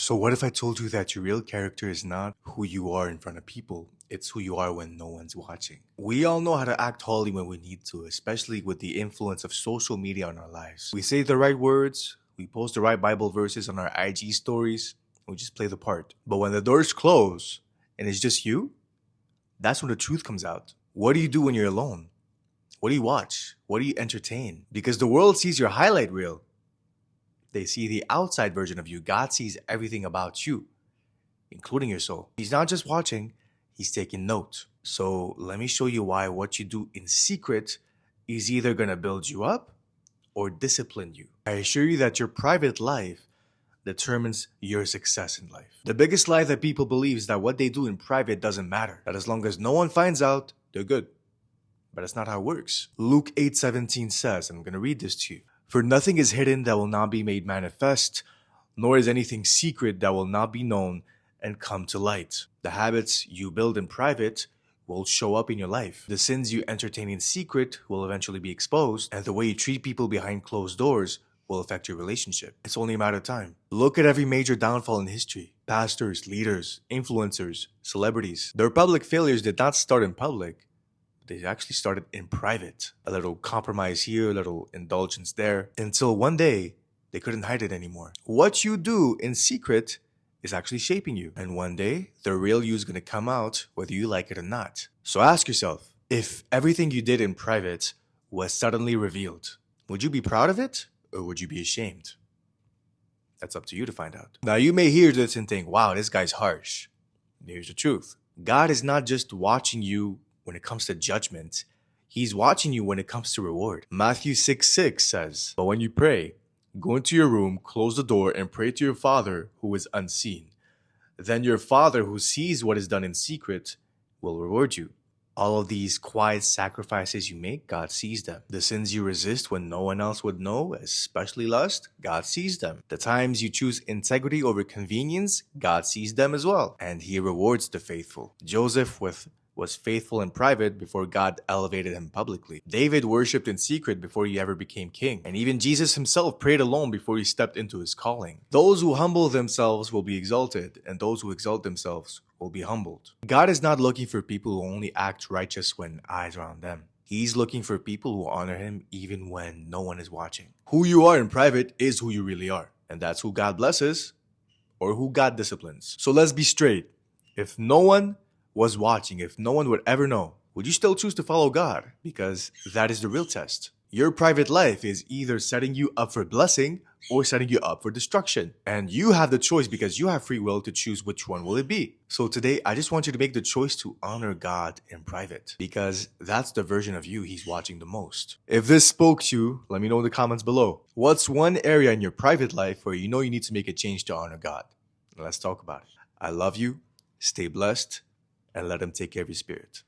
So what if I told you that your real character is not who you are in front of people? It's who you are when no one's watching. We all know how to act holy when we need to, especially with the influence of social media on our lives. We say the right words, we post the right Bible verses on our IG stories, we just play the part. But when the doors close and it's just you, that's when the truth comes out. What do you do when you're alone? What do you watch? What do you entertain? Because the world sees your highlight reel. They see the outside version of you. God sees everything about you, including your soul. He's not just watching, he's taking note. So let me show you why what you do in secret is either going to build you up or discipline you. I assure you that your private life determines your success in life. The biggest lie that people believe is that what they do in private doesn't matter. That as long as no one finds out, they're good. But that's not how it works. Luke 8:17 says, and I'm going to read this to you. For nothing is hidden that will not be made manifest, nor is anything secret that will not be known and come to light. The habits you build in private will show up in your life. The sins you entertain in secret will eventually be exposed, and the way you treat people behind closed doors will affect your relationship. It's only a matter of time. Look at every major downfall in history. Pastors, leaders, influencers, celebrities. Their public failures did not start in public. They actually started in private. A little compromise here, a little indulgence there, until one day they couldn't hide it anymore. What you do in secret is actually shaping you. And one day, the real you is going to come out whether you like it or not. So ask yourself, if everything you did in private was suddenly revealed, would you be proud of it or would you be ashamed? That's up to you to find out. Now you may hear this and think, wow, this guy's harsh. Here's the truth. God is not just watching you when it comes to judgment. He's watching you when it comes to reward. Matthew 6:6 says, but when you pray, go into your room, close the door, and pray to your Father who is unseen. Then your Father who sees what is done in secret will reward you. All of these quiet sacrifices you make, God sees them. The sins you resist when no one else would know, especially lust, God sees them. The times you choose integrity over convenience, God sees them as well. And he rewards the faithful. Joseph was faithful in private before God elevated him publicly. David worshipped in secret before he ever became king. And even Jesus himself prayed alone before he stepped into his calling. Those who humble themselves will be exalted, and those who exalt themselves will be humbled. God is not looking for people who only act righteous when eyes are on them. He's looking for people who honor him even when no one is watching. Who you are in private is who you really are. And that's who God blesses or who God disciplines. So let's be straight. If no one was watching, if no one would ever know, would you still choose to follow God? Because that is the real test. Your private life is either setting you up for blessing or setting you up for destruction. And you have the choice because you have free will to choose which one will it be. So today, I just want you to make the choice to honor God in private because that's the version of you he's watching the most. If this spoke to you, let me know in the comments below. What's one area in your private life where you know you need to make a change to honor God? Let's talk about it. I love you. Stay blessed. And let him take care of your spirit.